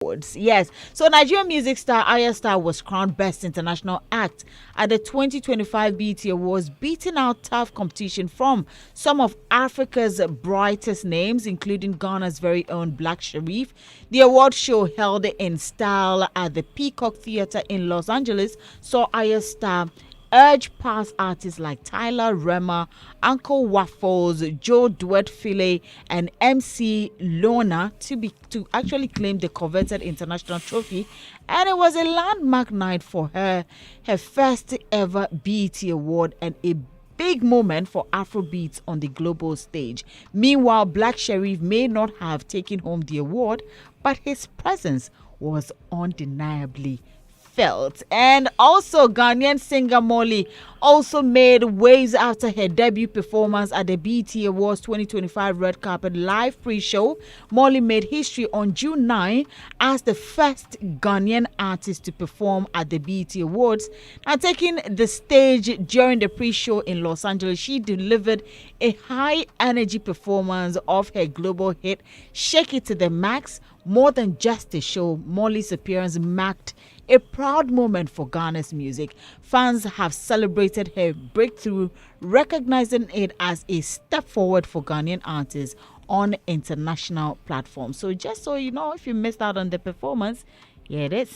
Awards. Yes. So Nigerian music star Aya Star was crowned Best International Act at the 2025 BET Awards, beating out tough competition from some of Africa's brightest names, including Ghana's very own Black Sharif. The award show held in style at the Peacock Theatre in Los Angeles saw Aya Star urge past artists like Tyler, Rema, Uncle Waffles, Joe Duet File, and MC Lona to actually claim the coveted international trophy. And it was a landmark night for her first ever BET award, and a big moment for Afrobeats on the global stage. Meanwhile, Black Sharif may not have taken home the award, but his presence was undeniably felt. And also Ghanaian singer Molly also made waves after her debut performance at the BET Awards 2025 Red Carpet Live pre-show. Molly made history on June 9 as the first Ghanaian artist to perform at the BET Awards. Now, taking the stage during the pre-show in Los Angeles, she delivered a high-energy performance of her global hit, Shake It to the Max. More than just a show, Molly's appearance marked a proud moment for Ghana's music. Fans have celebrated her breakthrough, recognizing it as a step forward for Ghanaian artists on international platforms. So just so you know, if you missed out on the performance, here it is.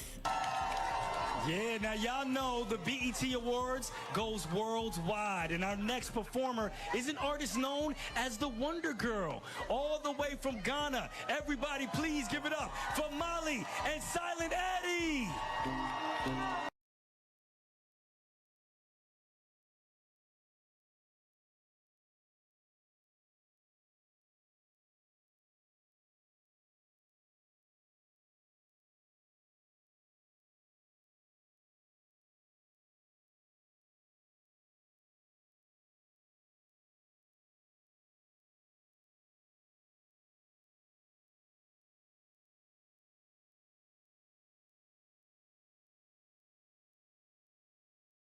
Yeah, now y'all know the BET Awards goes worldwide, and our next performer is an artist known as the Wonder Girl, all the way from Ghana. Everybody please give it up for Molly and Silent Eddie.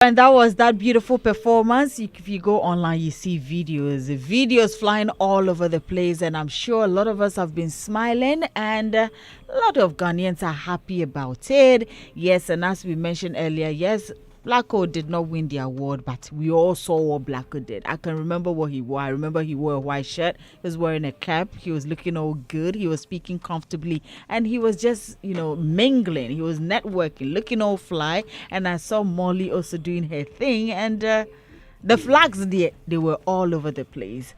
And that was that beautiful performance. If you go online, you see videos flying all over the place, and I'm sure a lot of us have been smiling, and a lot of Ghanaians are happy about it. Yes, and as we mentioned earlier, yes, Blacko did not win the award, but we all saw what Blacko did. I can remember what he wore. I remember he wore a white shirt. He was wearing a cap. He was looking all good. He was speaking comfortably. And he was just, mingling. He was networking, looking all fly. And I saw Molly also doing her thing. And the flags, they were all over the place.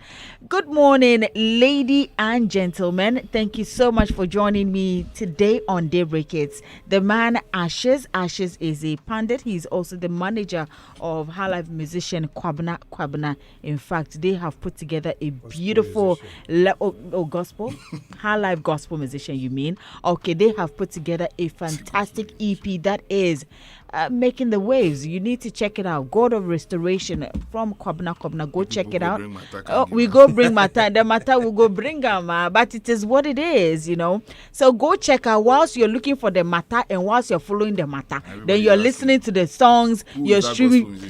Good morning, lady and gentlemen. Thank you so much for joining me today on Daybreak Hits. The man Ashes is a pundit. He's also the manager of High Life musician Kwabena. In fact, they have put together a beautiful gospel High Life gospel musician. You mean? Okay, they have put together a fantastic EP that is making the waves. You need to check it out. God of Restoration from Kwabena. Go check it out. We go bring Mata. The Mata will go bring them. But it is what it is, So go check out whilst you're looking for the Mata and whilst you're following the Mata. Then you're listening to the songs. You're streaming.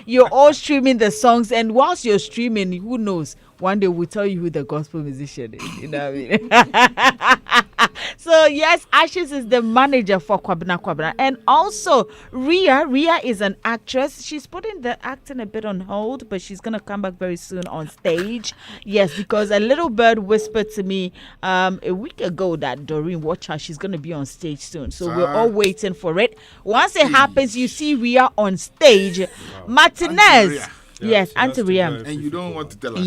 You're all streaming the songs. And whilst you're streaming, who knows? One day we'll tell you who the gospel musician is. You know what I mean? So yes, Ashes is the manager for Kwabena. And also Ria is an actress. She's putting the acting a bit on hold, but she's gonna come back very soon on stage. Yes, because a little bird whispered to me a week ago that Doreen, watch her, she's gonna be on stage soon. So we're all waiting for it. Once it happens, you see Ria on stage. Wow. Martinez. Yes, Auntie Riam. And you don't want to tell us.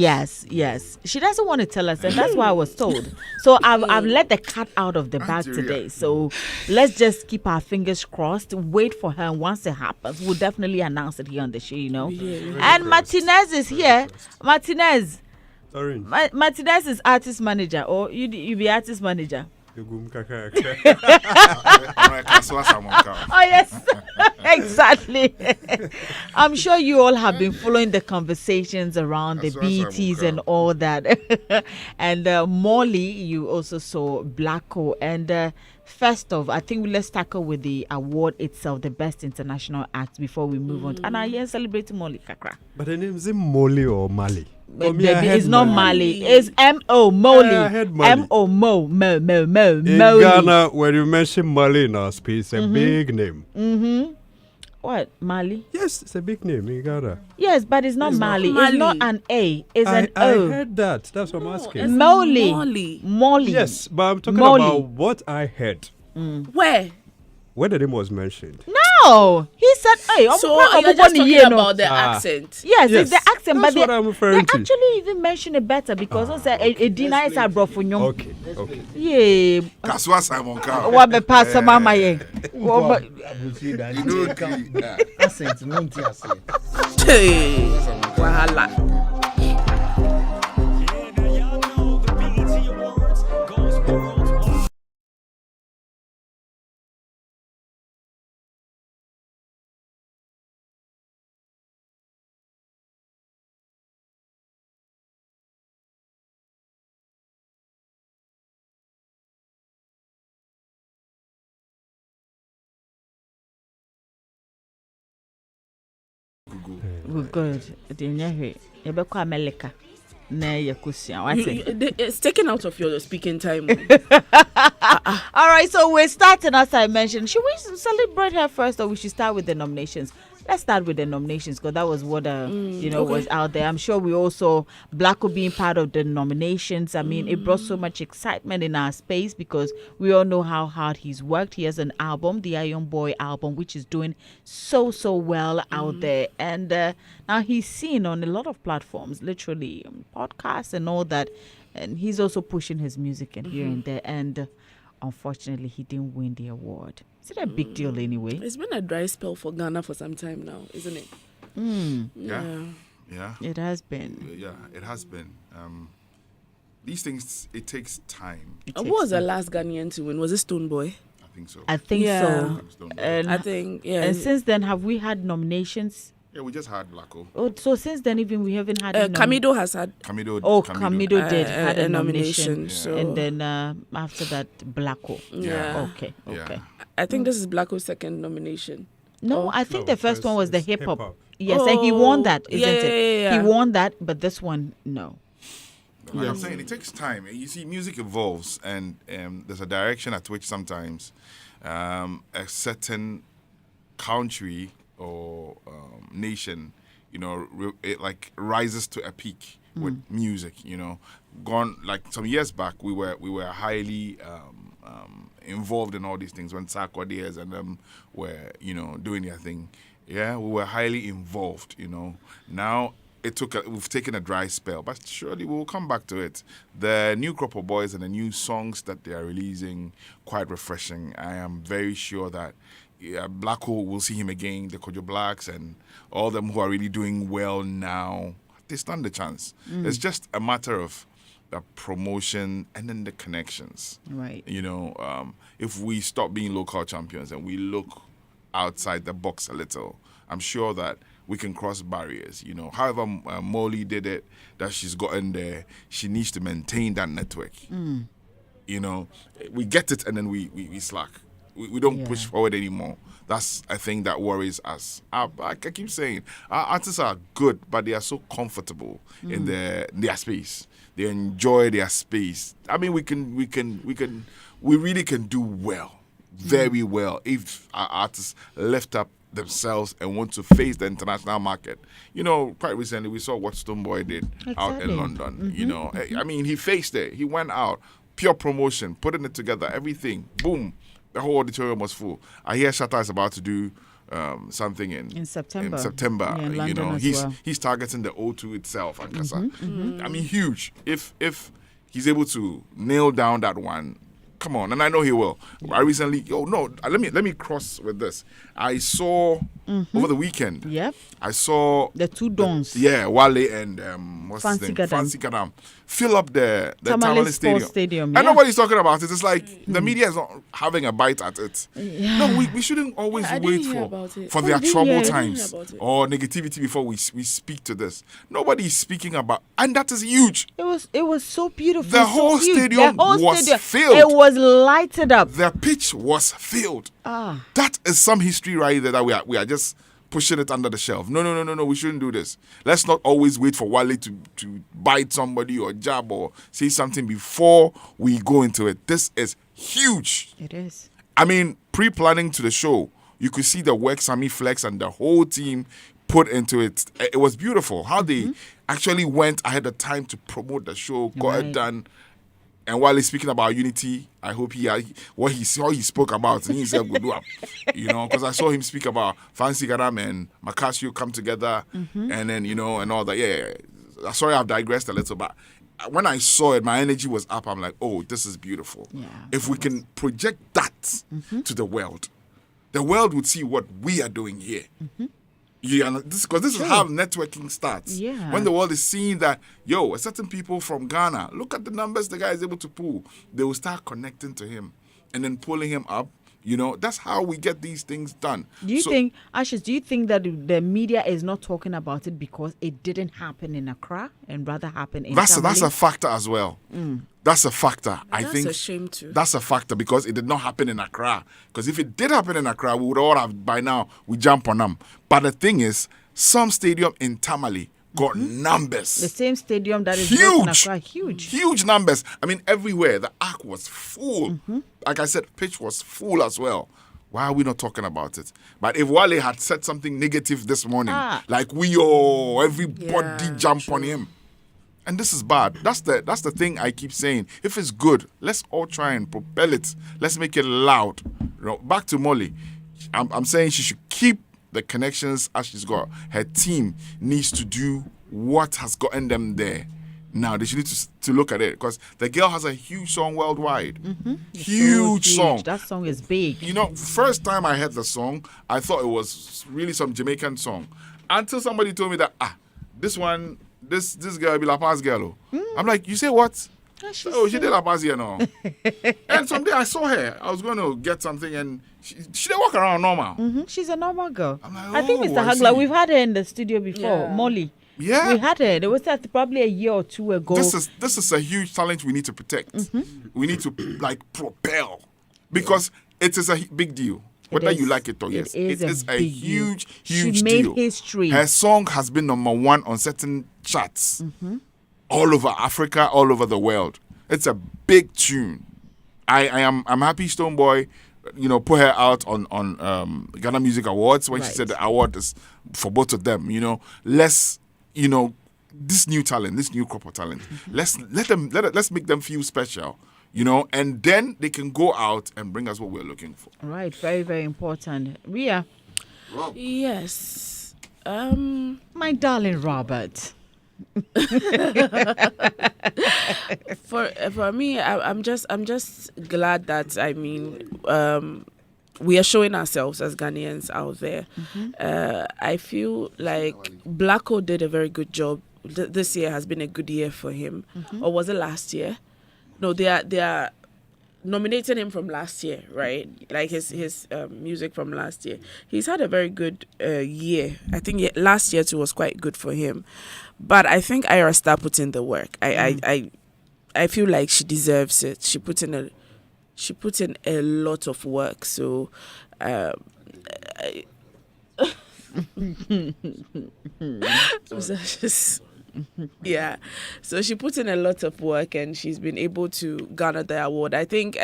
Yes. She doesn't want to tell us, and that's why I was told. So I've let the cat out of the bag today. So let's just keep our fingers crossed, wait for her, and once it happens, we'll definitely announce it here on the show, And Martinez is here. Martinez. Sorry. Martinez is artist manager, or you be artist manager. Oh yes, exactly. I'm sure you all have been following the conversations around the BETs and all that. And Molly, you also saw Blacko. And first off, I think let's tackle with the award itself, the best international act, before we move on. And I am celebrating Molly Kakra. But the name is Molly or Mali? For me, I It's heard not Mali. Mali. It's M-O, Moli. I heard Mali. M-O, Mo, In Moli. Ghana, when you mention Mali in our space, it's a big name. Mm-hmm. What? Mali? Yes, it's a big name in Ghana. Yes, but it's not Mali. It's not an A. It's an I O. heard that. That's what I'm asking. Moli. Molly. Yes, but I'm talking Molly. about what I heard. Where? When the name was mentioned. No, he said, "Hey, So you're just talking about the accent. Yes, it's the accent, that's but what I'm they referring to. actually even mention it better because also it denies our brofunyong. Okay. Yeah, Kaswa Simon Cowell. what be pass mama ye? Accent, no tia say. Hey, wahala. Yeah, now y'all know the BET Awards goes worldwide. We're good. You be call America. Na ye kusia. What's it? It's taken out of your speaking time. All right, so we're starting as I mentioned. Should we celebrate her first, or we should start with the nominations? Let's start with the nominations because that was what was out there. I'm sure we also Blacko being part of the nominations. I mean, it brought so much excitement in our space because we all know how hard he's worked. He has an album, the Iron Boy album, which is doing so well out there, and now he's seen on a lot of platforms, literally podcasts and all that. And he's also pushing his music and here and there. And unfortunately, he didn't win the award. Is it a big deal anyway? It's been a dry spell for Ghana for some time now, isn't it? Yeah. It has been. Yeah, it has been. These things, it takes time. What was the last Ghanaian to win? Was it Stone Boy? I think so. I think Yeah. so. And, I think, yeah. and since then, have we had nominations? Yeah, we just had Blacko. Oh, so since then, even we haven't had. Camido has had Camido. Camido did had a nomination, nomination. So and then after that, Blacko. Yeah. Okay. Yeah. I think this is Blacko's second nomination. No, I think No, the first one was the it's hip hop. hip-hop. Yes, and he won that, isn't it? Yeah. He won that, but this one, no. Like I'm saying, it takes time. You see, music evolves, and there's a direction at which sometimes a certain country or nation, it like rises to a peak with music. Gone like some years back, we were highly involved in all these things when Sarkodie and them were doing their thing. Yeah, we were highly involved. Now. We've taken a dry spell, but surely we'll come back to it. The new crop of boys and the new songs that they are releasing, quite refreshing. I am very sure that Blacko will see him again, the Kojo Blacks and all them who are really doing well now. They stand a chance. It's just a matter of the promotion and then the connections. Right. If we stop being local champions and we look outside the box a little, I'm sure that we can cross barriers, However, Molly did it, that she's gotten there, she needs to maintain that network. We get it and then we slack. We don't push forward anymore. That's a thing that worries us. I keep saying, our artists are good, but they are so comfortable in their space. They enjoy their space. I mean, we really can do well, very well, if our artists lift up themselves and want to face the international market. Quite recently we saw what Stoneboy did out in London. I mean, he faced it. He went out, pure promotion, putting it together, everything. Boom, the whole auditorium was full. I hear Shatta is about to do something in September. Yeah, in London as well. He's targeting the O2 itself and Kasa. I mean, huge. If he's able to nail down that one. Come on, and I know he will. I recently, let me cross with this. I saw over the weekend. Yep. I saw the two dons. Wale and what's Fancy his name? Gadam. Fancy Gadam. Fill up the Tamale Stadium. Sports Stadium. And nobody's talking about it. It's like the media is not having a bite at it. Yeah. No, we shouldn't always I wait didn't hear about it. for their I didn't troubled hear times about it. or negativity before we speak to this. Nobody is speaking about, and that is huge. It was so beautiful. The so whole huge. stadium The whole was stadium. filled. It was lighted up. The pitch was filled. Ah. That is some history right there that we are just pushing it under the shelf. No, we shouldn't do this. Let's not always wait for Wale to bite somebody or jab or say something before we go into it. This is huge. It is. I mean, pre-planning to the show, you could see the work Sammy Flex and the whole team put into it. It was beautiful how they actually went ahead of time to promote the show, got it done. And while he's speaking about unity, I hope what he spoke about, and he said, "Good do because I saw him speak about Fancy Garam and Makasio come together, and then and all that. Yeah. Sorry, I've digressed a little, but when I saw it, my energy was up. I'm like, oh, this is beautiful. Yeah, if we can project that to the world would see what we are doing here. Yeah, because this is how networking starts. Yeah. When the world is seeing that, a certain people from Ghana, look at the numbers the guy is able to pull. They will start connecting to him and then pulling him up. That's how we get these things done. Do you think that the media is not talking about it because it didn't happen in Accra and rather happen in That's Tamale? a factor as well. That's a factor. I think that's a shame too. That's a factor because it did not happen in Accra. Because if it did happen in Accra, we would all have by now we jump on them. But the thing is, some stadium in Tamale got numbers. The same stadium that is Huge. in Accra, Huge numbers. I mean, everywhere the arc was full. Like I said, pitch was full as well. Why are we not talking about it? But if Wale had said something negative this morning, like everybody jump on him. And this is bad. That's the thing I keep saying. If it's good, let's all try and propel it. Let's make it loud. Back to Molly. I'm saying she should keep the connections as she's got. Her team needs to do what has gotten them there. Now they should need to look at it because the girl has a huge song worldwide. Huge song. That song is big. First time I heard the song, I thought it was really some Jamaican song. Until somebody told me that this one. This girl be La Paz girl. I'm like, you say what? She did La Paz here now. And someday I saw her. I was going to get something and she didn't walk around normal. She's a normal girl. I'm like, I think Mr. Hagler, we've had her in the studio before. Yeah. Molly. Yeah. We had her. There was that probably a year or two ago. This is a huge talent we need to protect. We need to propel because it is a big deal. Whether you like it or yes, it is a huge she deal. made history. Her song has been number 1 on certain charts all over Africa, all over the world. It's a big tune. I'm happy Stonebwoy, put her out on Ghana Music Awards when she said the award is for both of them. Let's this new talent, this new crop of talent. Let's make them feel special. And then they can go out and bring us what we're looking for. Right, very, very important. Ria. Yes. My darling Robert. For me, I'm just glad that we are showing ourselves as Ghanaians out there. I feel like Blacko did a very good job. This year has been a good year for him. Or was it last year? No, they are nominating him from last year, right? Like his music from last year. He's had a very good year. I think last year too was quite good for him. But I think Ira Star put in the work. I feel like she deserves it. She put in a lot of work. So yeah, so she put in a lot of work and she's been able to garner the award. I think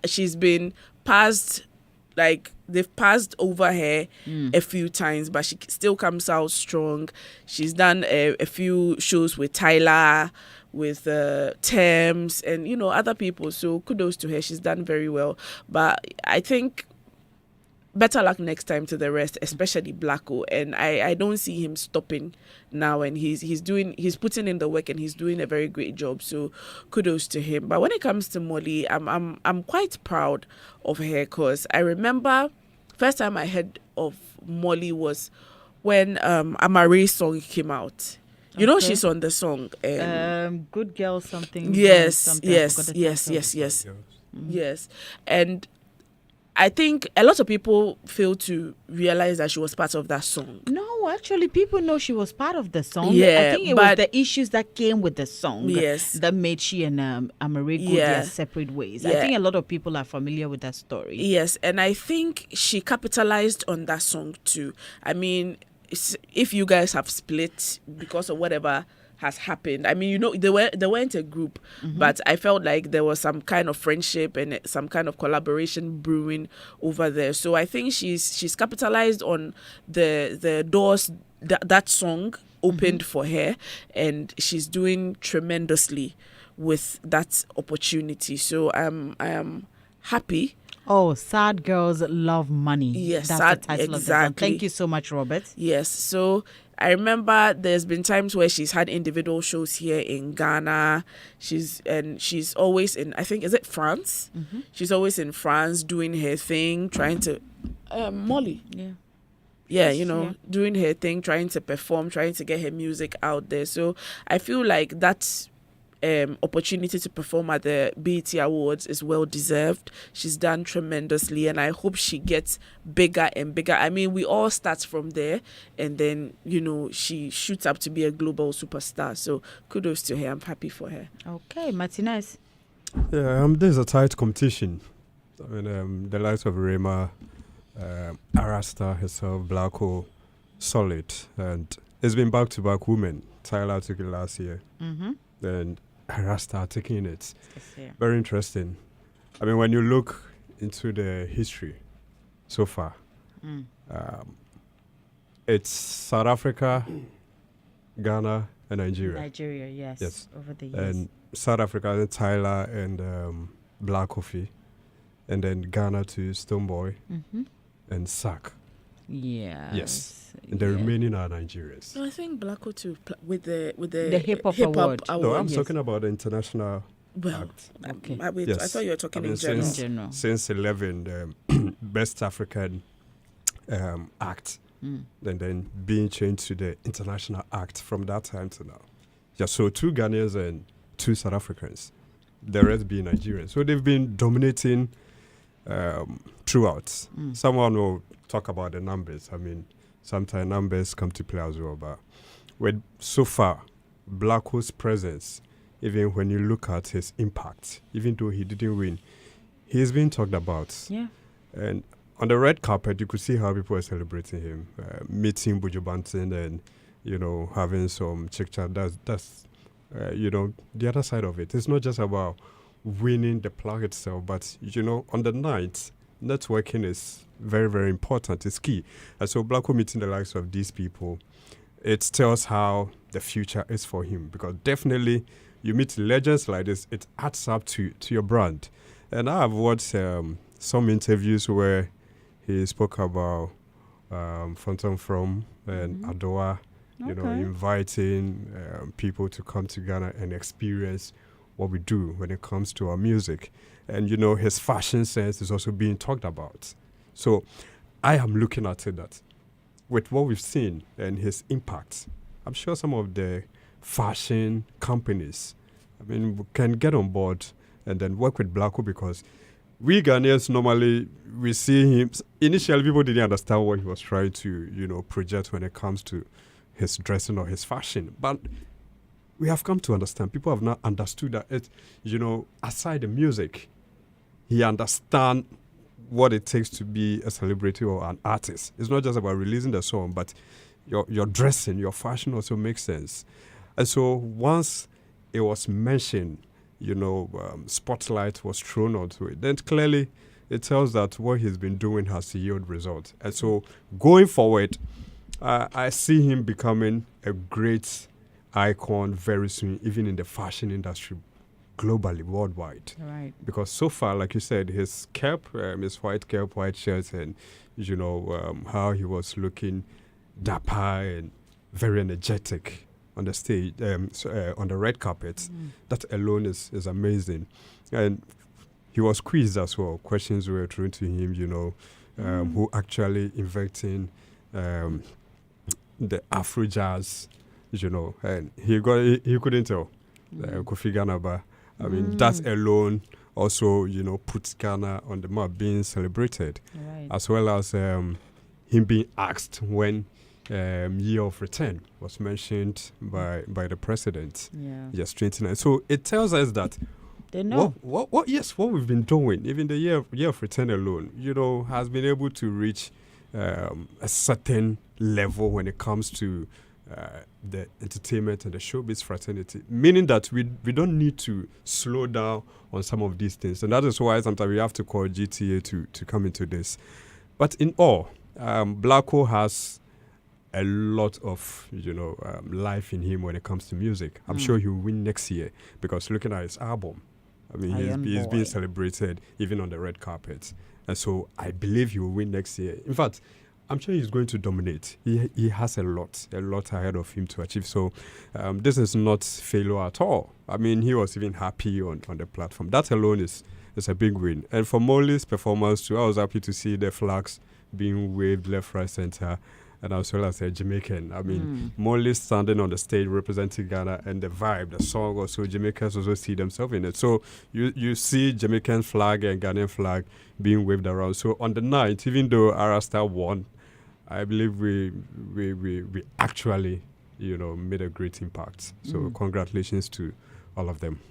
she's been passed, like they've passed over her a few times, but she still comes out strong. She's done a few shows with Tyler, with Thames, and other people. So kudos to her. She's done very well. But I think better luck next time to the rest, especially Blacko. And I don't see him stopping now. And he's putting in the work and he's doing a very great job. So kudos to him. But when it comes to Molly, I'm quite proud of her because I remember first time I heard of Molly was when Amare's song came out. She's on the song. Good Girl something. Yes. And I think a lot of people fail to realize that she was part of that song. No, No, actually, people know she was part of the song. Yeah, I think it was but- the issues that came with the song Yes. that made she and Amerigo Yeah. their separate ways. I Yeah. think a lot of people are familiar with that story. Yes, and I think she capitalized on that song too. I mean, if you guys have split because of whatever has happened, I mean, you know, they weren't a group, but I felt like there was some kind of friendship and some kind of collaboration brewing over there. So I think she's capitalized on the doors that song opened for her, and she's doing tremendously with that opportunity. So I am happy. Oh, Sad Girls Love Money. Yes, That's sad- the title of the song. exactly. Thank you so much, Robert. Yes, so I remember there's been times where she's had individual shows here in Ghana. She's always in, I think, is it France? She's always in France doing her thing, trying to Molly. Yeah, you know, doing her thing, trying to perform, trying to get her music out there. So I feel like that opportunity to perform at the BET Awards is well deserved. She's done tremendously, and I hope she gets bigger and bigger. I mean, we all start from there, and then, you know, she shoots up to be a global superstar. So kudos to her. I'm happy for her. Okay, Martinez. Yeah, there's a tight competition. I mean, the likes of Rema, Arasta herself, Blacko, solid, and it's been back-to-back women. Tyler took it last year, and Arasta taking it. Very interesting. I mean, when you look into the history so far, it's South Africa, Ghana, and Nigeria. Nigeria, yes. Yes. Over the years. And South Africa, Tyler and Black Coffee, and then Ghana to Stoneboy and Sack. Yes. And the remaining are Nigerians. No, I think Blacko too with the hip hop award. No, I'm yes. talking about the international Well, act. Okay. I thought you were talking in general. Since, general. since 11, Best African act, and then being changed to the international act from that time to now. Yeah, so 2 Ghanaians and 2 South Africans, the rest being Nigerians. So they've been dominating throughout. Someone will talk about the numbers. I mean, sometimes numbers come to play as well, but with so far, Blacko's presence, even when you look at his impact, even though he didn't win, he's been talked about. Yeah. And on the red carpet, you could see how people were celebrating him, meeting Buju Banton and, you know, having some chick-chat. That's you know, the other side of it. It's not just about winning the plaque itself, but, you know, on the night, networking is very, very important. It's key. And so Blacko meeting the likes of these people, it tells how the future is for him, because definitely you meet legends like this, it adds up to your brand. And I have watched some interviews where he spoke about Phantom From and Adoa, you know, inviting people to come to Ghana and experience what we do when it comes to our music. And, you know, his fashion sense is also being talked about. So I am looking at it that with what we've seen and his impact, I'm sure some of the fashion companies, I mean, can get on board and then work with Blacko, because we Ghanaians normally, we see him, initially people didn't understand what he was trying to, you know, project when it comes to his dressing or his fashion. But we have come to understand, people have not understood that it, you know, aside the music, he understands what it takes to be a celebrity or an artist. It's not just about releasing the song, but your dressing, your fashion also makes sense. And so once it was mentioned, you know, spotlight was thrown onto it, then clearly it tells that what he's been doing has yielded results. And so going forward, I see him becoming a great icon very soon, even in the fashion industry, globally, worldwide. Right. Because so far, like you said, his cap, his white cap, white shirts, and, you know, how he was looking dapper and very energetic on the stage, on the red carpet, that alone is amazing. And he was quizzed as well. Questions were thrown to him, you know, who actually inventing the Afro jazz, you know, and he couldn't tell Kofi Ghana. I mean, that alone also, you know, puts Ghana on the map being celebrated, Right. as well as him being asked when year of return was mentioned by the president. Yeah. Yes, 29. So it tells us that They know. what we've been doing, even the year of return alone, has been able to reach a certain level when it comes to the entertainment and the showbiz fraternity, meaning that we don't need to slow down on some of these things. And that is why sometimes we have to call GTA to come into this. But in all, Blacko has a lot of life in him when it comes to music. I'm sure he will win next year, because looking at his album, I mean, he's being celebrated even on the red carpet. And so I believe he will win next year. In fact, I'm sure he's going to dominate. He has a lot ahead of him to achieve. So this is not failure at all. I mean, he was even happy on the platform. That alone is a big win. And for Molly's performance too, I was happy to see the flags being waved left, right, center, and as well as a Jamaican. I mean, Molly standing on the stage representing Ghana, and the vibe, the song also, Jamaicans also see themselves in it. So you see Jamaican flag and Ghanaian flag being waved around. So on the night, even though Arasta won, I believe we actually, made a great impact. So congratulations to all of them.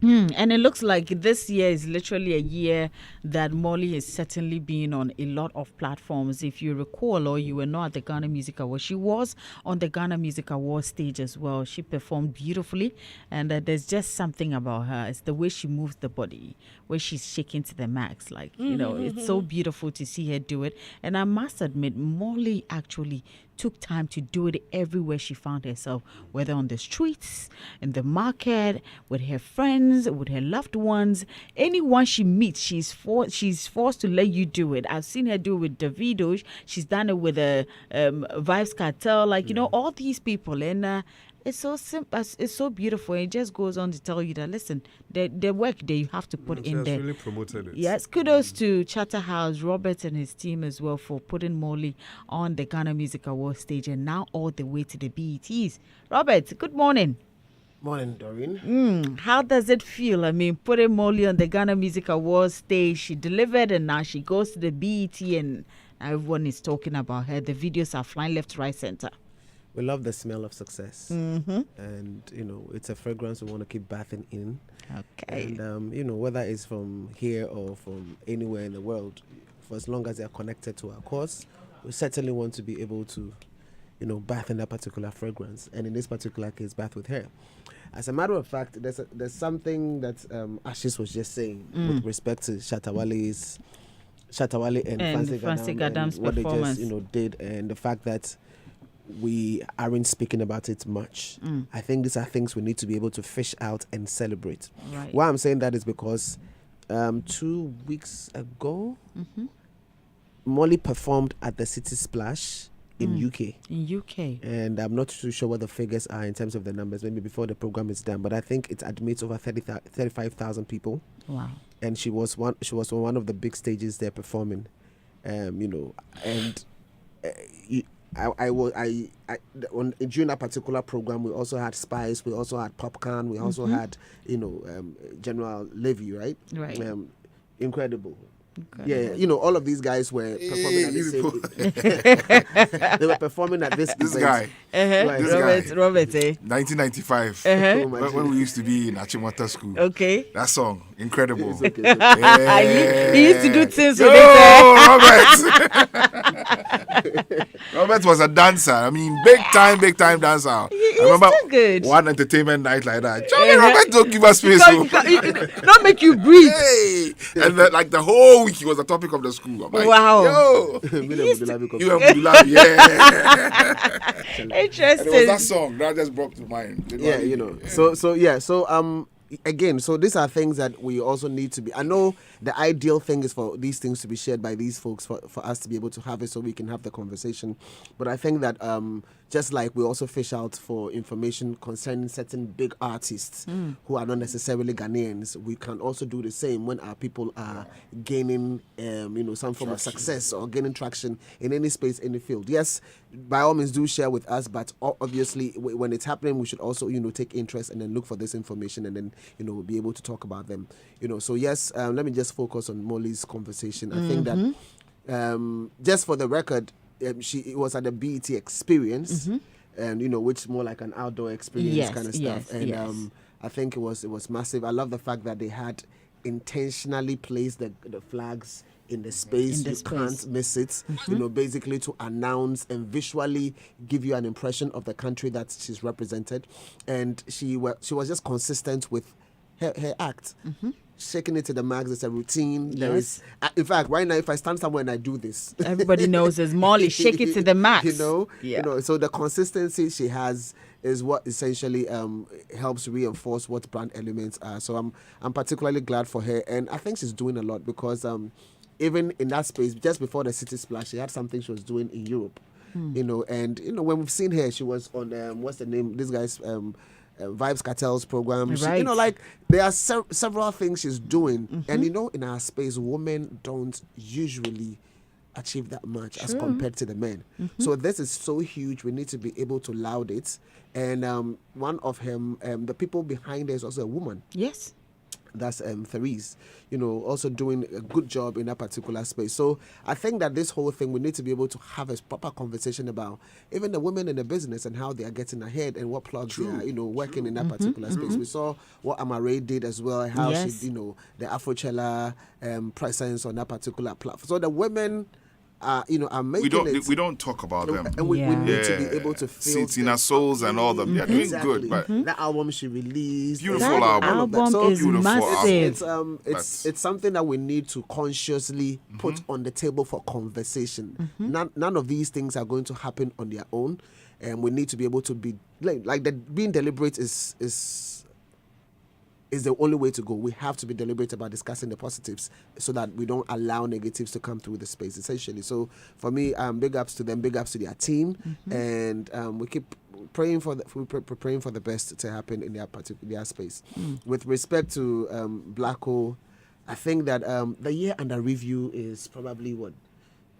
And it looks like this year is literally a year that Molly is certainly being on a lot of platforms. If you recall, or you were not at the Ghana Music Awards, she was on the Ghana Music Awards stage as well. She performed beautifully, and there's just something about her. It's the way she moves the body, where she's shaking to the max. Like, it's so beautiful to see her do it. And I must admit, Molly actually took time to do it everywhere she found herself, whether on the streets, in the market, with her friends, with her loved ones. Anyone she meets, she's forced to let you do it. I've seen her do it with Davido. She's done it with Vibes Cartel, all these people. And it's so simple. It's so beautiful. It just goes on to tell you that, listen, the work that you have to put in there. Really promoted it. Yes, kudos to Charterhouse, Robert and his team as well for putting Molly on the Ghana Music Awards stage and now all the way to the BETs. Robert, good morning. Morning, Doreen. How does it feel? I mean, putting Molly on the Ghana Music Awards stage, she delivered and now she goes to the BET and everyone is talking about her. The videos are flying left, right, center. We love the smell of success. And, it's a fragrance we want to keep bathing in. Okay. And, whether it's from here or from anywhere in the world, for as long as they're connected to our cause, we certainly want to be able to, bath in that particular fragrance. And in this particular case, bath with her. As a matter of fact, there's something that Ashish was just saying with respect to Shatawale and Fancy Gadam's what performance. They just, did, and the fact that we aren't speaking about it much. I think these are things we need to be able to fish out and celebrate. Right. Why I'm saying that is because 2 weeks ago, Molly performed at the City Splash in UK. In UK. And I'm not too sure what the figures are in terms of the numbers, maybe before the program is done, but I think it admits over 35,000 people. Wow. And she was on one of the big stages there performing, during that particular program, we also had Spice, we also had Popcorn, we also had, General Levy, right? Right. Incredible. Okay. Yeah, all of these guys were performing at the same. They were performing at this guy. Right. Robert, 1995, when we used to be in Achimota School. Okay. That song, incredible. It's okay. Yeah. He used to do things Yo, with it. Robert. Robert was a dancer. I mean, big time dancer. I remember still good. one entertainment night like that. Charlie, Robert, don't give us space. Not make you breathe. Hey. And the whole week he was the topic of the school. I'm like, Wow. Yo. You and Budulabi, yeah. Interesting. And it was that song that just brought to mind. Yeah, So again, so these are things that we also need to be. I know the ideal thing is for these things to be shared by these folks for us to be able to have it so we can have the conversation. But I think that just like we also fish out for information concerning certain big artists who are not necessarily Ghanaians, we can also do the same when our people are gaining some form of success or gaining traction in any space, any field. Yes, by all means do share with us, but obviously when it's happening, we should also take interest and then look for this information and then be able to talk about them. So yes, let me just focus on Molly's conversation. I think that just for the record, it was at the BET Experience, and which more like an outdoor experience kind of stuff. And I think it was massive. I love the fact that they had intentionally placed the flags in the space. You can't miss it. Basically to announce and visually give you an impression of the country that she's represented. And she was just consistent with her act. Shaking it to the max. It's a routine. There is, in fact, right now, if I stand somewhere and I do this, everybody knows it's Molly. Shake it to the max. So the consistency she has is what essentially helps reinforce what brand elements are. So I'm particularly glad for her, and I think she's doing a lot because even in that space, just before the City Splash, she had something she was doing in Europe. And when we've seen her, she was on what's the name? This guy's. Vibes Cartel's program. Right. There are several things she's doing, and in our space, women don't usually achieve that much as compared to the men. So this is so huge. We need to be able to laud it. And one of him, the people behind her is also a woman. Yes. That's Therese, also doing a good job in that particular space. So I think that this whole thing, we need to be able to have a proper conversation about even the women in the business and how they are getting ahead and what plugs they are, working in that particular space. We saw what Amare did as well, how she, the Afrochella presence on that particular platform. So the women are making it. We don't talk about them. And we need to be able to feel Seats in our souls and all them. They're doing good. But that album she released. Beautiful album. So is beautiful. massive. It's something that we need to consciously put on the table for conversation. None of these things are going to happen on their own. And we need to be able to be being deliberate is the only way to go. We have to be deliberate about discussing the positives so that we don't allow negatives to come through the space, essentially. So for me, big ups to them, big ups to their team, and we keep praying for the best to happen in their space. With respect to Blacko, I think that the year under review is probably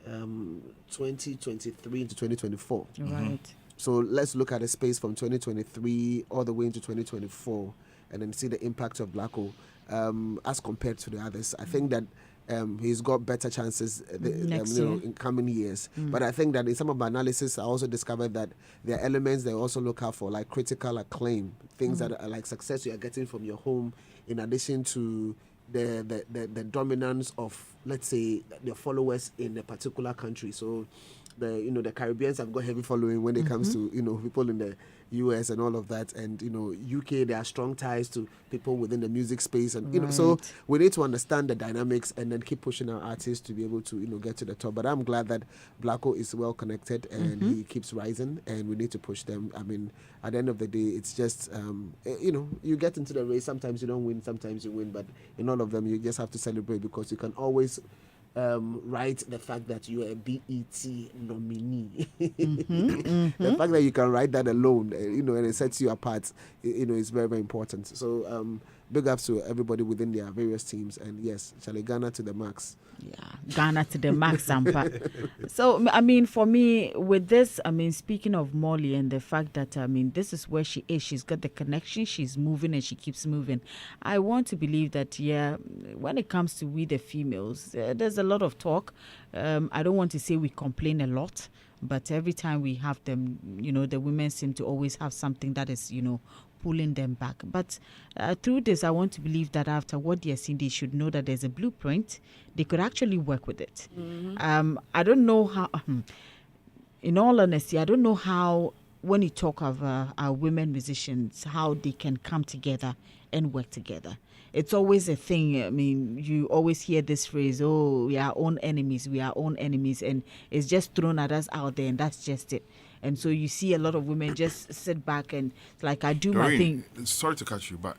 2023 to 2024. Right. So let's look at the space from 2023 all the way into 2024. And then see the impact of Blacko as compared to the others. I think that he's got better chances in coming years. But I think that in some of my analysis, I also discovered that there are elements they also look out for, like critical acclaim, things that are like success you are getting from your home, in addition to the dominance of, let's say, your followers in a particular country. So the Caribbeans have got heavy following when it comes to people in the US and all of that, and UK, there are strong ties to people within the music space, and so we need to understand the dynamics and then keep pushing our artists to be able to get to the top. But I'm glad that Blacko is well connected and he keeps rising, and we need to push them. I mean, at the end of the day, it's just you get into the race, sometimes you don't win, sometimes you win, but in all of them you just have to celebrate, because you can always write the fact that you are a BET nominee. The fact that you can write that alone, and it sets you apart, is very, very important. So big ups to everybody within their various teams, and yes, Charlie, Ghana to the max. Yeah, Ghana to the max, Sampa. So, I mean, for me, with this, I mean, speaking of Molly and the fact that, I mean, this is where she is. She's got the connection. She's moving and she keeps moving. I want to believe that, when it comes to we the females, there's a lot of talk. I don't want to say we complain a lot, but every time we have them, the women seem to always have something that is, pulling them back. But through this, I want to believe that after what they're seeing, they should know that there's a blueprint. They could actually work with it. I don't know how, in all honesty, I don't know how, when you talk of our women musicians, how they can come together and work together. It's always a thing. I mean, you always hear this phrase, oh, we are our own enemies, and it's just thrown at us out there, and that's just it. And so you see a lot of women just sit back and it's like, I do my thing. Sorry to cut you, but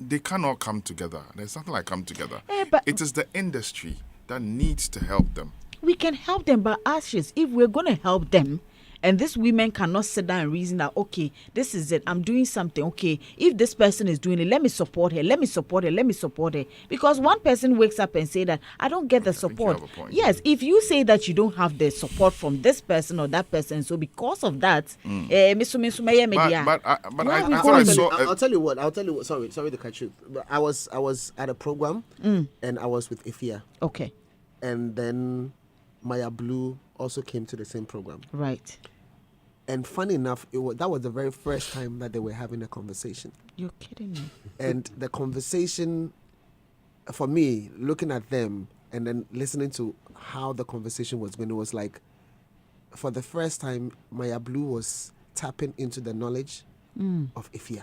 they cannot come together. There's nothing like come together. But it is the industry that needs to help them. We can help them, but Ashes, if we're going to help them, and these women cannot sit down and reason that, okay, this is it, I'm doing something. Okay, if this person is doing it, let me support her. Because one person wakes up and say that, I don't get the support. Yes, if you say that you don't have the support from this person or that person, so because of that, I'll tell you what. Sorry to cut you. But I was at a program and I was with Ifia. Okay. And then Maya Blue also came to the same program. Right. And funny enough, that was the very first time that they were having a conversation. You're kidding me. And the conversation, for me, looking at them and then listening to how the conversation was going, it was like, for the first time, Maya Blue was tapping into the knowledge of Ifya.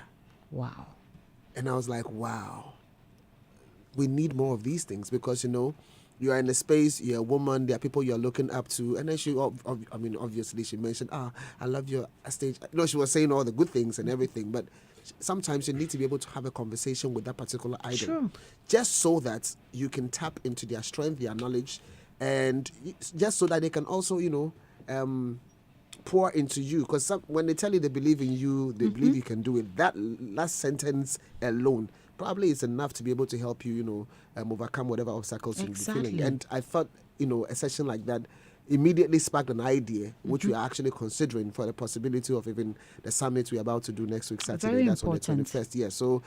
Wow. And I was like, wow, we need more of these things because, you are in a space, you're a woman, there are people you're looking up to. And then obviously she mentioned, I love your stage. No, she was saying all the good things and everything, but sometimes you need to be able to have a conversation with that particular idol. Sure. Just so that you can tap into their strength, their knowledge, and just so that they can also, pour into you. Because when they tell you they believe in you, they believe you can do it. That last sentence alone probably is enough to be able to help you, overcome whatever obstacles you'll be feeling. And I thought, a session like that immediately sparked an idea, which we are actually considering for the possibility of even the summit we're about to do next week, Saturday. Very that's important. on the 21st. Yeah. So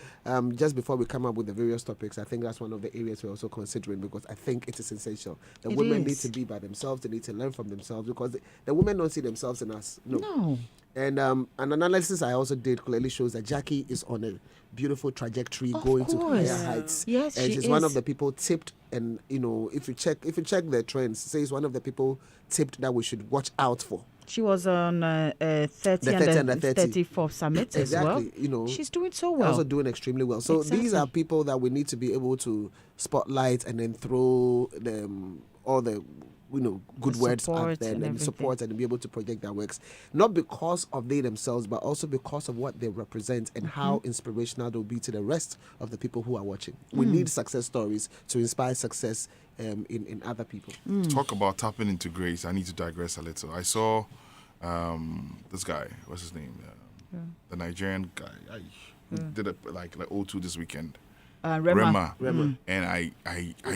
just before we come up with the various topics, I think that's one of the areas we're also considering because I think it is essential. The women need to be by themselves. They need to learn from themselves because the women don't see themselves in us. No. And an analysis I also did clearly shows that Jackie is on a beautiful trajectory going to higher heights. Yes, and she she's is. one of the people tipped, and if you check the trends, says one of the people tipped that we should watch out for. She was on 30 and the 34th summit as well. Exactly. She's doing so well. Also doing extremely well. So these are people that we need to be able to spotlight and then throw them all the good words out there and support and be able to project their works, not because of they themselves, but also because of what they represent and how inspirational they'll be to the rest of the people who are watching. We need success stories to inspire success in other people. Talk about tapping into grace. I need to digress a little. I saw this guy. What's his name? The Nigerian guy. Who did it like O2 this weekend. Rema. And I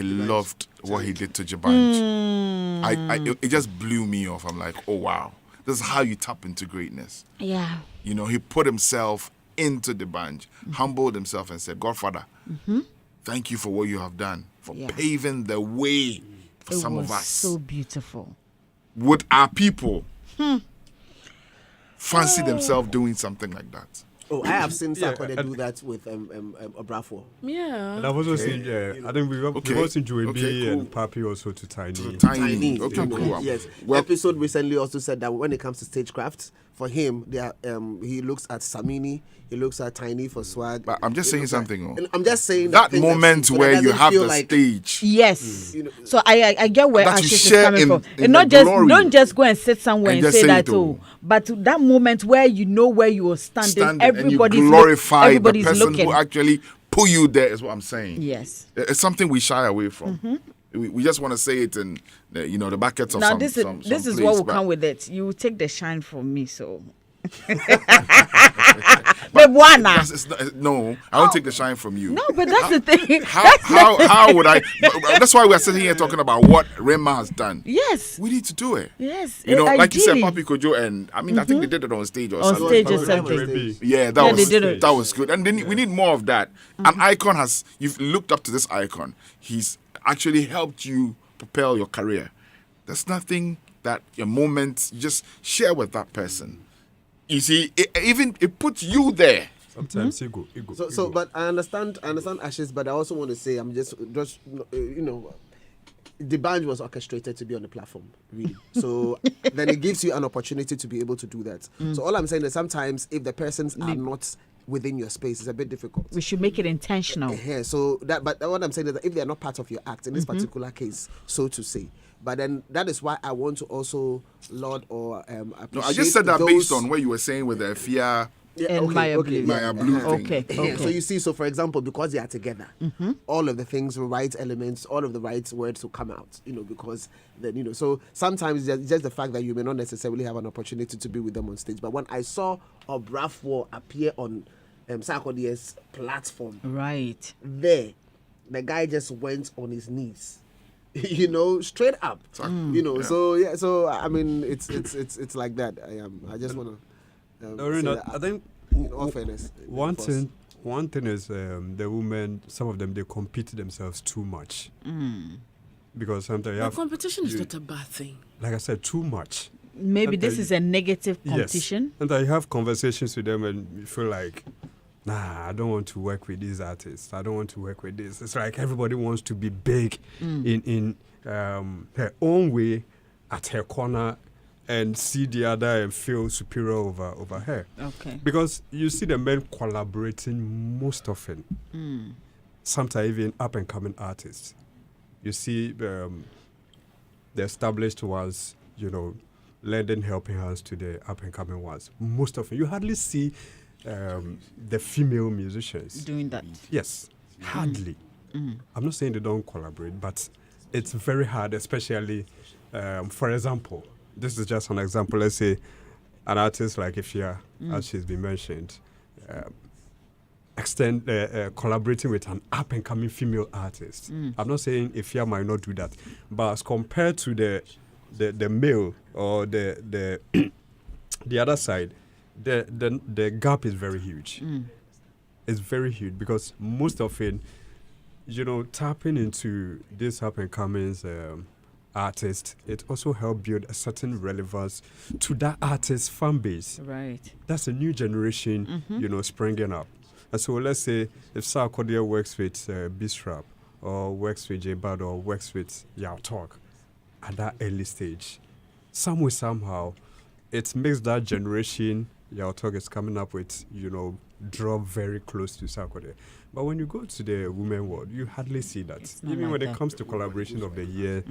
loved what he did to Jaban. It just blew me off. I'm like, oh wow, this is how you tap into greatness. Yeah. He put himself into the bunch, humbled himself, and said, Godfather, thank you for what you have done, for paving the way for some of us. So beautiful. Would our people fancy themselves doing something like that? Oh, I have seen Sarkodie do that with Obrafo. Yeah. And I've also seen, I think we've also seen Joey B and Papi also to Tiny. Tiny. Okay, cool. Yes. Well, Episode recently also said that when it comes to stagecraft, for him, he looks at Samini, he looks at Tiny for swag. But I'm just saying something. I'm just saying that moment where you have the stage. Yes. So I get where that you Ashish is share coming from. in And not the just glory. don't just go and sit somewhere and say that it, but that moment where you know where you are standing, everybody's and you glorify everybody's the person looking. who actually put you there is what I'm saying. Yes. It's something we shy away from. We just want to say it in the buckets of now some this is some this is place, what will but- come with it. You will take the shine from me, so but Buana. No, I won't take the shine from you. No, but that's the thing. How would I? That's why we're sitting here talking about what Rema has done. Yes. We need to do it. Yes. Like you said, ideally. Papi Kojo, and I mean, I think they did it on stage or On something. stage or That something. was stage. Yeah, they did it. that was good. And then we need more of that. An icon you've looked up to this icon. He's actually helped you propel your career. There's nothing that a moment you just share with that person. You see, it puts you there. Sometimes ego. So, but I understand Ashes, but I also want to say, I'm just the band was orchestrated to be on the platform, really. So then it gives you an opportunity to be able to do that. So all I'm saying is sometimes if the persons are not within your space, it's a bit difficult. We should make it intentional. Yeah, so but what I'm saying is that if they are not part of your act, in this particular case, so to say, but then that is why I want to also laud or appreciate. No, I just said that based on what you were saying with the fear. And Maya Blue. Maya Blue thing. Okay. So you see, so for example, because they are together, all of the things, the right elements, all of the right words will come out, because then, so sometimes it's just the fact that you may not necessarily have an opportunity to be with them on stage. But when I saw Obrafo appear on Sarkodie's platform, Right. there, the guy just went on his knees. Straight up. Yeah. So I mean, it's like that. I just want to. I think in all fairness, one thing is the women. Some of them they compete themselves too much. because sometimes you The have competition is not a bad thing. like I said, too much. Maybe And this then is a negative competition. Yes. And I have conversations with them and you feel like, nah, I don't want to work with these artists. I don't want to work with this. It's like everybody wants to be big in her own way at her corner and see the other and feel superior over her. Okay. Because you see the men collaborating most often. Sometimes even up and coming artists. You see the established ones, lending helping hands to the up and coming ones. Most often, you hardly see the female musicians Doing that. Yes, hardly. I'm not saying they don't collaborate, but it's very hard, especially, for example, this is just an example. Let's say an artist like Ifya, as she's been mentioned, collaborating with an up-and-coming female artist. I'm not saying Ifya might not do that, but as compared to the male or the the other side, the gap is very huge. It's very huge because most often, tapping into this up-and-coming artist, it also helps build a certain relevance to that artist's fan base. Right. That's a new generation, springing up. And so let's say if Sarkodia works with Bistrap or works with J-Bad or works with Yao Talk at that early stage, somehow, it makes that generation Yao Talk is coming up with, drop very close to Sarkodia. But when you go to the women world, you hardly see that. Even like when that. it comes to collaboration of the year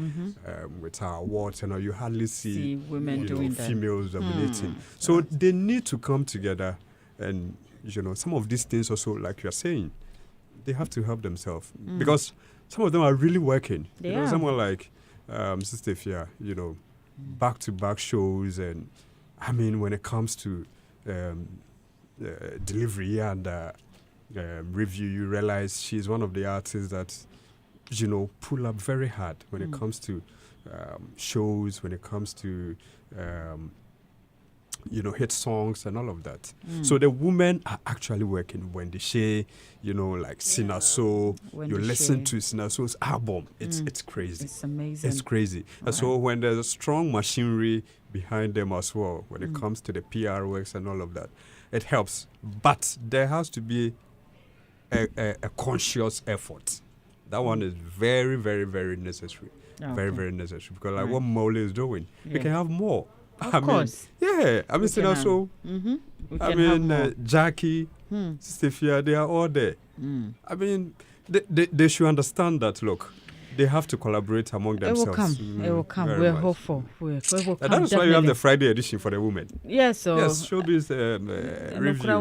with our awards, you hardly see women doing that. females dominating. So they need to come together and, some of these things also, like you're saying, they have to help themselves. Because some of them are really working. They are. Someone like Sister Fia, back-to-back shows. And, I mean, when it comes to delivery and review, you realize she's one of the artists that, pull up very hard when it comes to shows, when it comes to, hit songs and all of that. So the women are actually working. When they share, like Sinaso, When you they listen share. to Sinaso's album, it's crazy. It's amazing. It's crazy. And so when there's a strong machinery behind them as well, when it comes to the PR works and all of that, it helps. But there has to be a conscious effort. That one is very, very, very necessary. Very, Okay. very necessary. Because like what Molly is doing, we can have more. Of course. Yeah. I mean, We can have- also, We I can have mean, more. Jackie, Sister Fia, they are all there. I mean, they should understand that, look, they have to collaborate among It will themselves. come. It will come. Very We're much. hopeful. We will come. And that is why you have the definitely. Friday edition for the women. Yes, so Yes, showbiz review.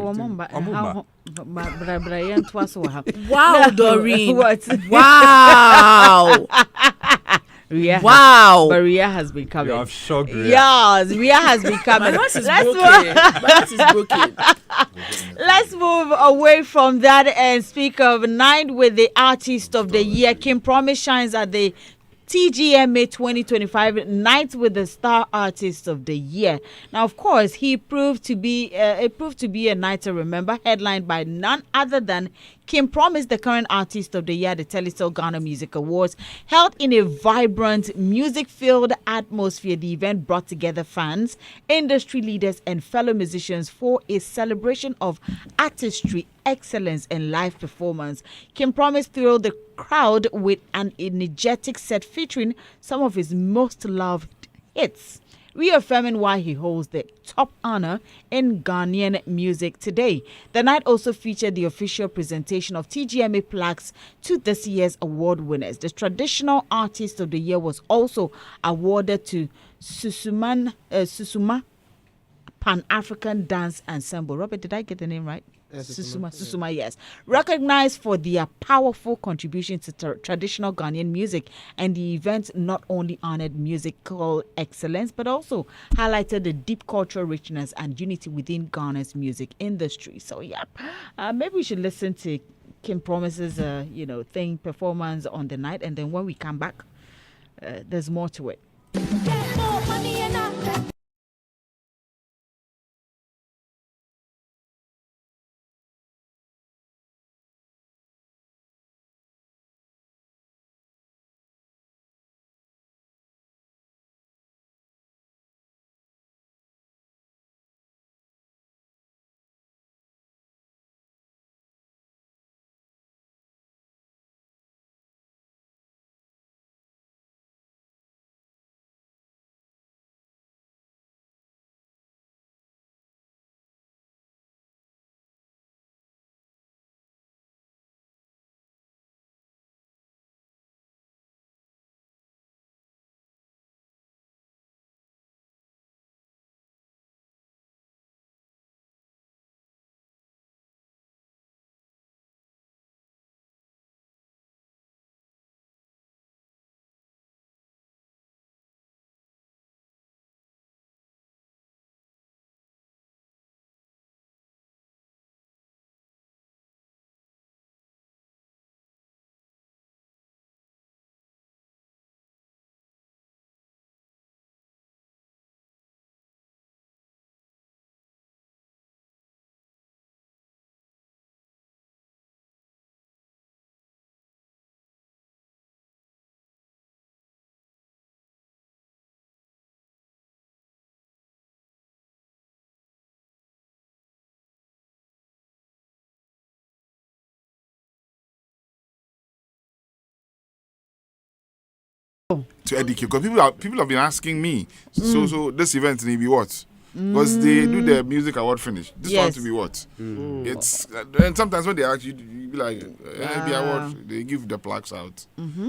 Wow, Doreen. What? Wow. Ria Wow. But Ria has been coming. You have shocked Ria. Yes, Ria has been My coming. heart is Let's broken. My heart is broken. Let's move away from that and speak of Nite with the Artist of the Year. Kim Promise shines at the TGMA 2025 Nite with the Star Artist of the Year. Now, of course, it proved to be a night to remember, headlined by none other than Kim Promise, the current Artist of the Year at the Telesale Ghana Music Awards. Held in a vibrant, music-filled atmosphere, the event brought together fans, industry leaders, and fellow musicians for a celebration of artistry, excellence, and live performance. Kim Promise thrilled the crowd with an energetic set featuring some of his most loved hits, reaffirming why he holds the top honor in Ghanaian music today. The night also featured the official presentation of TGMA plaques to this year's award winners. The traditional artist of the year was also awarded to Susuma Pan-African Dance Ensemble. Robert, did I get the name right? Yes, Susuma, yes. Recognized for their powerful contribution to traditional Ghanaian music, and the event not only honored musical excellence, but also highlighted the deep cultural richness and unity within Ghana's music industry. So, yeah, maybe we should listen to Kim Promise's, performance on the night, and then when we come back, there's more to it. to educate, because people have been asking me. So this event need be what? Because they do the music award finish. This one to be what? It's and sometimes when they ask you be like the award, they give the plaques out.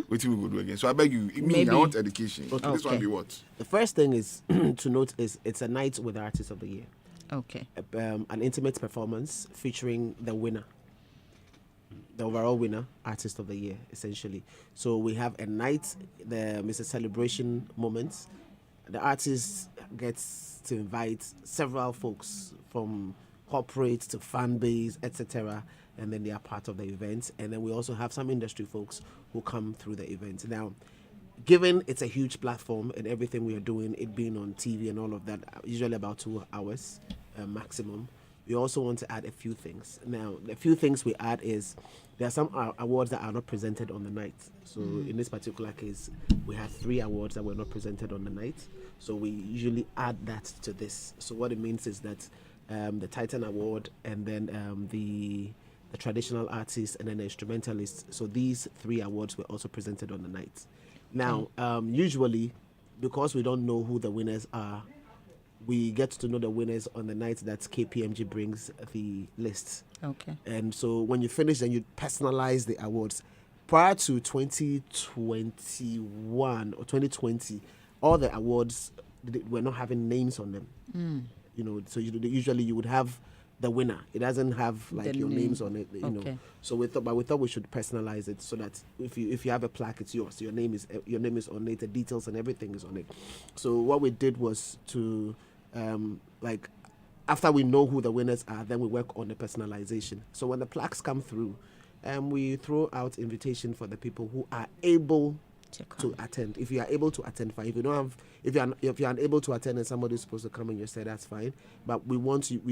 What we will do again. So I beg you, I want education. Okay. This one be what? The first thing is to note is it's a night with the Artist of the Year. Okay. An intimate performance featuring the winner. The overall winner, Artist of the Year, essentially. So we have a night, it's a celebration moment. The artist gets to invite several folks from corporate to fan base, etc. And then they are part of the event. And then we also have some industry folks who come through the event. Now, given it's a huge platform and everything we are doing, it being on TV and all of that, usually about 2 hours maximum, we also want to add a few things. Now, the few things we add is there are some awards that are not presented on the night. So in this particular case, we had 3 awards that were not presented on the night. So we usually add that to this. So what it means is that the Titan Award and then the traditional artist and then the instrumentalist. So these 3 awards were also presented on the night. Now, usually, because we don't know who the winners are, we get to know the winners on the night that KPMG brings the list. Okay. And so when you finish, then you personalize the awards. Prior to 2021 or 2020, all the awards were not having names on them. You know, so usually you would have the winner. It doesn't have like your names on it. You know. So we thought we should personalize it so that if you have a plaque, it's yours. Your name is on it. The details and everything is on it. So what we did was to after we know who the winners are, then we work on the personalization. So when the plaques come through, we throw out invitation for the people who are able to attend. If you are able to attend, fine. If you're unable to attend and somebody is supposed to come and you say that's fine. But we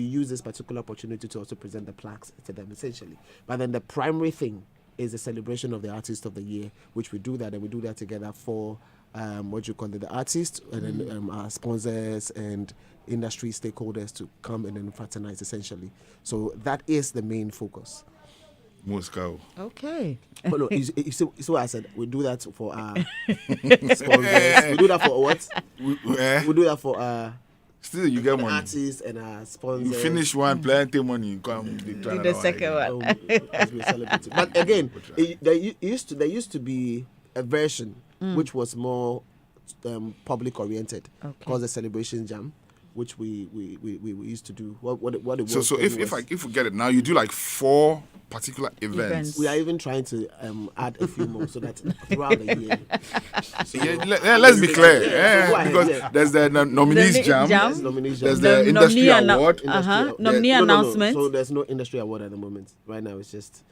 use this particular opportunity to also present the plaques to them essentially. But then the primary thing is the celebration of the Artist of the Year, which we do that and we do that together for the artists and then our sponsors and industry stakeholders to come and then fraternize essentially. So that is the main focus. Moscow. Okay. But no, you see what I said? We do that for our sponsors. We do that for what? We do that for still you get money. Artists and our sponsors. You finish one, plenty money. You come do the second one. As we celebrate it. But again, there used to be a version which was more public oriented, called the Celebration Jam, which we used to do. What it was. So if we get it now, you do like 4 particular events. We are even trying to add a few more so that throughout the year. So let's be clear. Because there's the nominees jam. There's the industry award. Nominee announcement. So there's no industry award at the moment. Right now it's just.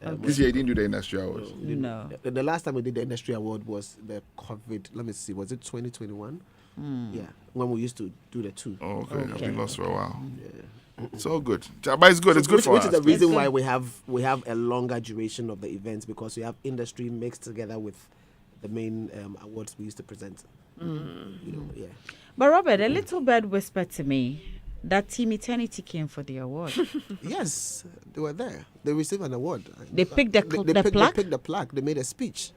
This year you didn't do the industry award. No. The last time we did the industry award was the COVID. Let me see. Was it 2021? Yeah, when we used to do the 2. Oh, okay. I've been lost for a while. Yeah. It's all good. But it's good. It's good for us. Which is the reason why we have a longer duration of the events, because we have industry mixed together with the main awards we used to present. Yeah. But Robert, a little bird whispered to me that Team Eternity came for the award. Yes, they were there. They received an award. They picked the plaque? They picked the plaque. They made a speech.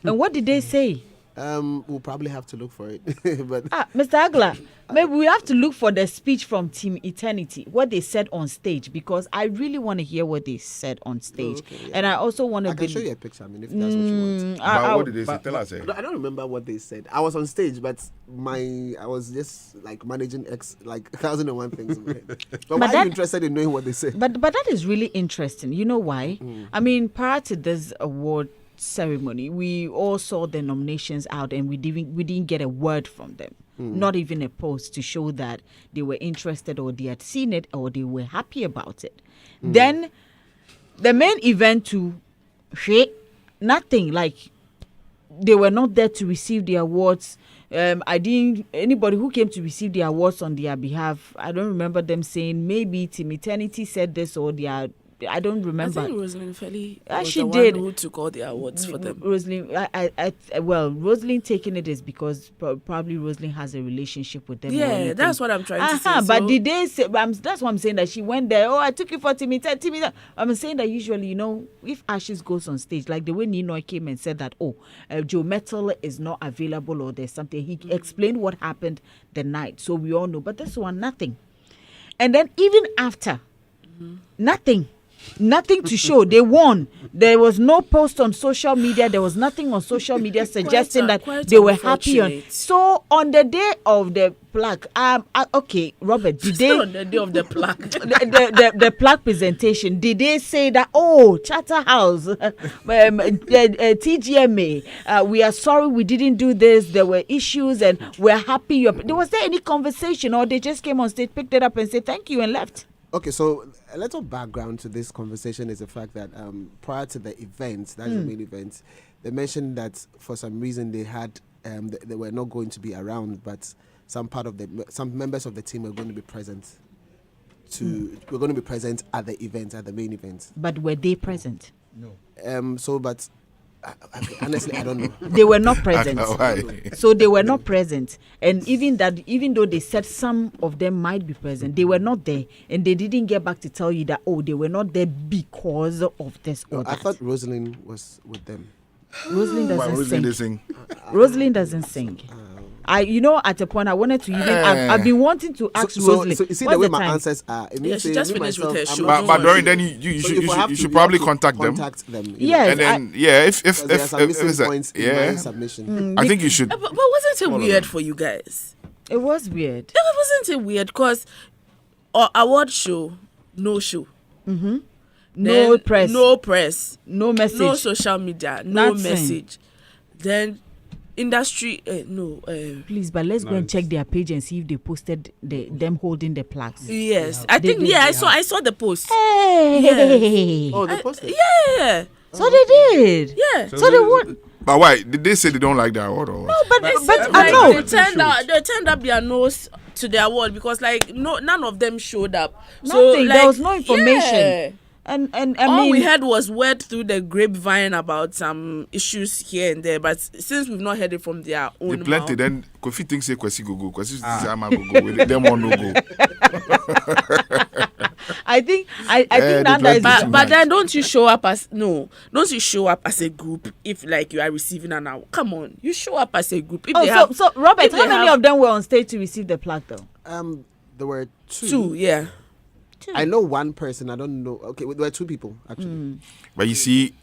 And what did they say? We'll probably have to look for it. But Mr. Agla, maybe we have to look for the speech from Team Eternity, what they said on stage, because I really want to hear what they said on stage. And I also want to. I can show you a picture. I mean, if that's what you want. What did they say? Tell us. I don't remember what they said. I was on stage, but I was just like managing 1,001 things in my head. But why are you interested in knowing what they said? But that is really interesting. You know why? I mean, prior to this award ceremony, we all saw the nominations out and we didn't get a word from them, not even a post to show that they were interested or they had seen it or they were happy about it. Then the main event nothing, like they were not there to receive the awards. Anybody who came to receive the awards on their behalf, I don't remember them saying maybe Team Eternity said this or their I don't I remember. think Rosalind Felly Yeah, was she the did. one who took all the awards for them. Rosalind, Rosalind taking it is because probably Rosalind has a relationship with them. Yeah, that's what I'm trying to say. But So- did they say? That's what I'm saying, that she went there. Oh, I took you for Timmy. I'm saying that usually, if Ashes goes on stage, like the way Ninoy came and said that, Joe Metal is not available or there's something. He explained what happened the night, so we all know. But this one, nothing. And then even after, nothing to show. They won. There was no post on social media. There was nothing on social media suggesting that quite they were happy. unfortunate. So on the day of the plaque, okay, Robert, did they on the day of the plaque. the plaque presentation, did they say that, Charterhouse, TGMA, we are sorry we didn't do this, there were issues and we're happy was there any conversation, or they just came on stage, picked it up and said thank you and left? Okay, so a little background to this conversation is the fact that prior to the event, that's the main event, they mentioned that for some reason they had they were not going to be around, but some members of the team were going to be present. We're going to be present at the event, at the main event. But were they present? But honestly, I don't know. They were not present. Why? So they were not present. And even though they said some of them might be present, they were not there. And they didn't get back to tell you that, they were not there because of this or that. I thought Rosalind was with them. Rosalind Why doesn't Rosalind sing. they sing? Rosalind doesn't sing. At a point I wanted to even I've been wanting to ask Rosalind. So you see what's the way the my time? answers are. It means she just finished with her show. But Doreen, then you So if we have should to, we probably have to contact them. Yes. And then if Because there are some missing it's a- points in my submission. I think you should. But wasn't it weird for you guys? It was weird. Wasn't it weird? Because award show, no show. No Then press. No press. No message. No social media. No Nothing. message. Then industry, no. Please, but let's go and check their page and see if they posted them holding the plaques. Yes, I think I saw the post. Hey. Oh, they posted. Yeah. So they did. Yeah. So they would. But why did they say they don't like the award? Or what? No, but I Like, know. they turned up their nose to the award because none of them showed up. Nothing. There was no Yeah. information. And I All mean, we heard was word through the grapevine about some issues here and there, but since we've not heard it from their They own plenty. mouth, Then Kofi thinks say Kwesi go. Kwesi say Ama go. Them all no go. I think they that tried is. to- but then don't you show up as a group if you are receiving an award? Come on, you show up as a group. If So Robert, if how they many have- of them were on stage to receive the plaque though? There were two. two, yeah. I know one person. I don't know. Okay, there were two people actually. But you see,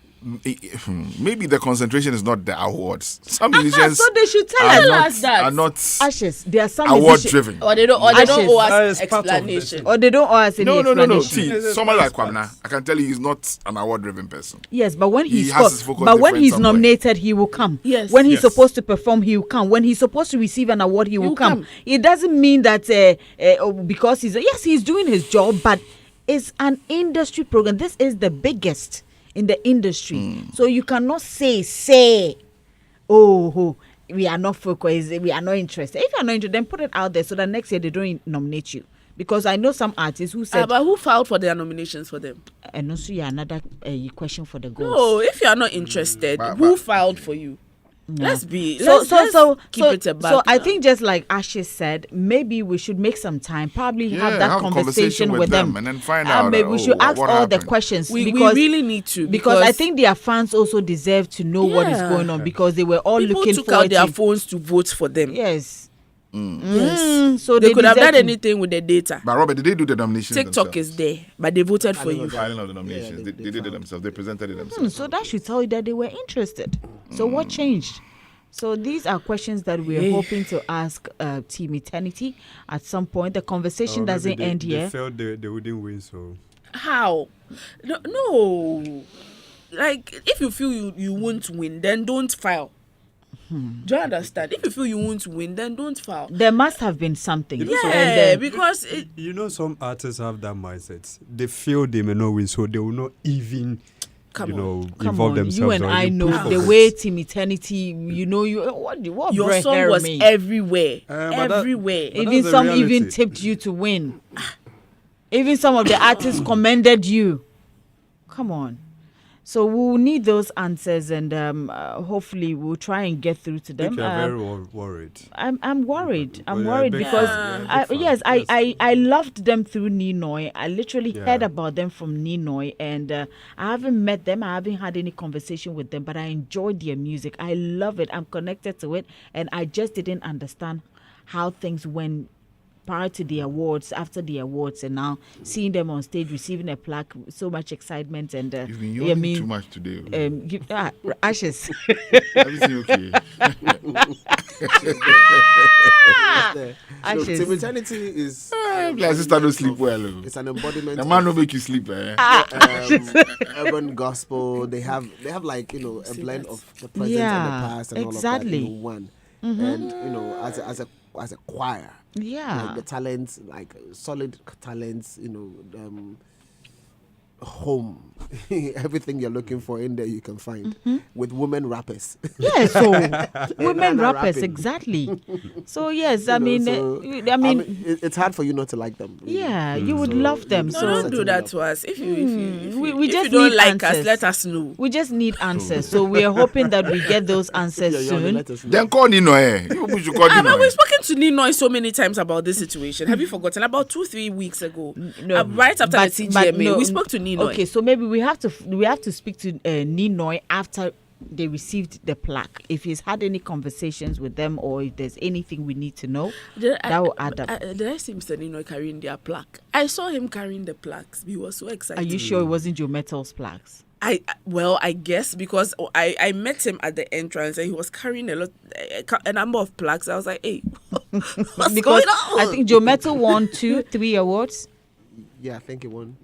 maybe the concentration is not the awards. Some musicians So they should tell us that. are not Ashes. There are some award musicians- driven. Or they don't owe Ashes. us It's part of explanation. Or they don't owe us any No. explanation. See, someone like Kwamna, I can tell you he's not an award driven person. Yes, but when He he's has his focus but when different he's somewhere. nominated, he will come. Yes. When he's Yes. supposed to perform, he will come. When he's supposed to receive an award, he will will come. come. It doesn't mean that because he's doing his job, but it's an industry program. This is the biggest in the industry, so you cannot say, we are not focused, we are not interested. If you are not interested, then put it out there so that next year they don't nominate you. Because I know some artists who said, But who filed for their nominations for them? and also another question for the girls. No, if you are not interested, who filed for you? Let's keep it a So back. I think just like Ashes said, maybe we should make some time, probably have that have a conversation with them and then find out. maybe we should ask what all the happened. questions we because really need to because I think their fans also deserve to know what is Yeah. going on because they were all people looking took forward out their to. phones to vote for them. Yes. Yes. So They could have deserve done to- anything with the data. But Robert, did they do the nominations? TikTok themselves? is there, but they voted for you. Filing of the nominations. They did it themselves. They presented it Hmm, themselves. so that should tell you that they were interested. So what changed? So these are questions that we're hoping to ask Team Eternity at some point. The conversation doesn't end They here. felt they wouldn't win, so How? No. Like, if you feel you won't win, then don't file. Do you understand? If you feel you won't win, then don't file. There must have been something. Yeah, because some artists have that mindset. They feel they may not win, so they will not even Come on. Come involve on, themselves. you and or I even know push the for way it. Team Eternity, what your Brett song Harry was mean? everywhere. But that- Everywhere. but Even that's the some even reality. tipped you to win. Even some of the artists commended you. Come on. So we'll need those answers, and hopefully we'll try and get through to I them. think you're very worried. I'm worried. I'm Well, you're a worried big because fan. You're a big yes, fan. I loved them through Ninoy. I literally Yeah. heard about them from Ninoy, and I haven't met them. I haven't had any conversation with them, but I enjoyed their music. I love it. I'm connected to it, and I just didn't understand how things went prior to the awards, after the awards, and now seeing them on stage receiving a plaque, so much excitement. And You've been yawning too much today. Ashes. Everything okay? Ashes. Timidity is. My sister don't sleep well. It's an embodiment. The man of, don't make you sleep. Eh? urban gospel. They have like a blend of the present and the past and exactly. all of that in one. And as a choir, Yeah. like the talents, like solid talents, home, everything you're looking for in there you can find with women rappers. Yeah, so women Nana rappers, rapping. exactly. So yes, You know, it's hard for you not to like them. yeah, you would love them. No, So don't do that to us. If you we if just you don't need like answers. us, let us know. we just need answers. So we are hoping that we get those answers soon. Then call Nino. You people should call But Nino. we've spoken to Ninoy so many times about this situation. Have you forgotten? About 2-3 weeks ago, No, right after but- the but TGMA, no, we spoke to Ninoy. Okay, so maybe we have to speak to Ninoy after they received the plaque. If he's had any conversations with them, or if there's anything we need to know, that will add up. Did I see Mr. Ninoy carrying their plaque? I saw him carrying the plaques. He was so excited. Are you sure it wasn't Joe Metal's plaques? I guess because I met him at the entrance and he was carrying a number of plaques. I was like, hey, what's Because going on? I think Joe Metal won 3 awards. Yeah, I think it won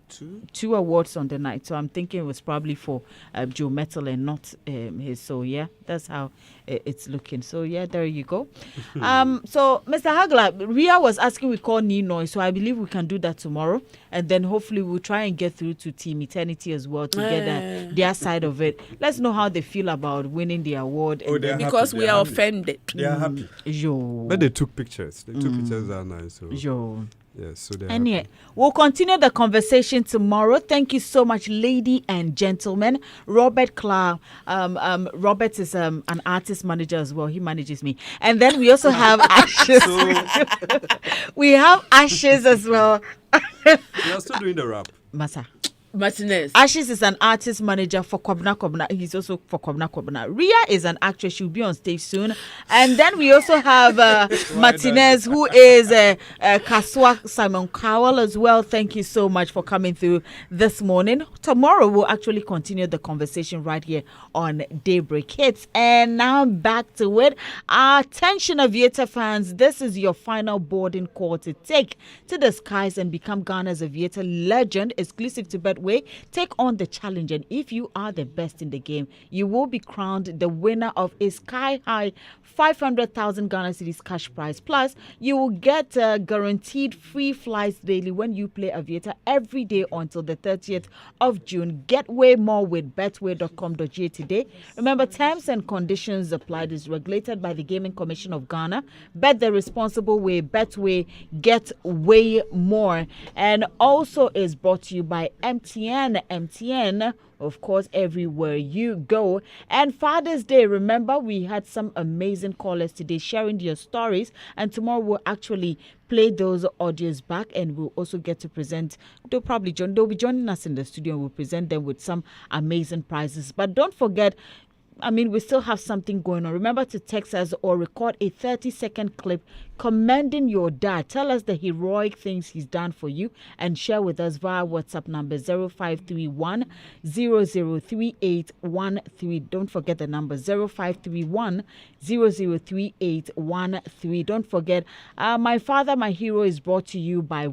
2 awards on the night, so I'm thinking it was probably for Joe Metal and not his. So yeah, that's how it's looking. So yeah, there you go. So Mr. Hagler, Ria was asking we call Ninoy, so I believe we can do that tomorrow, and then hopefully we'll try and get through to Team Eternity as well to get their side of it. Let's know how they feel about winning the award. Oh, and they're then- because happy, we they're are happy. offended. They are happy. Yo, But they took pictures. They took pictures that night. So yo. yes, so they're And yeah, happy. we'll continue the conversation tomorrow. Thank you so much, lady and gentlemen. Robert Clark. Robert is an artist manager as well. He manages me. And then we also have Ashes. We have Ashes as well. They are still doing the rap. Masa. Martinez. Ashes is an artist manager for Kwabna Kwabna. He's also for Kwabna Kwabna. Ria is an actress. She'll be on stage soon. And then we also have Martinez, who is Kaswa Simon Cowell as well. Thank you so much for coming through this morning. Tomorrow we'll actually continue the conversation right here on Daybreak Hits. And now back to it. Attention Aviator fans, this is your final boarding call to take to the skies and become Ghana's Aviator legend, exclusive to Betway. Take on the challenge, and if you are the best in the game, you will be crowned the winner of a sky-high 500,000 Ghana cedis cash prize. Plus, you will get guaranteed free flights daily when you play Aviator every day until the 30th of June. Get way more with betway.com.ga today. Remember, terms and conditions applied. Is regulated by the Gaming Commission of Ghana. Bet the responsible way. Betway, get way more. And also is brought to you by MTN, of course, everywhere you go. And Father's Day, remember, we had some amazing callers today sharing their stories, and tomorrow we'll actually play those audios back, and we'll also get to present. They'll be joining us in the studio, and we'll present them with some amazing prizes. But don't forget, we still have something going on. Remember to text us or record a 30-second clip commending your dad. Tell us the heroic things he's done for you and share with us via WhatsApp number 0531 003813. Don't forget the number 0531 003813. Don't forget, My Father, My Hero is brought to you by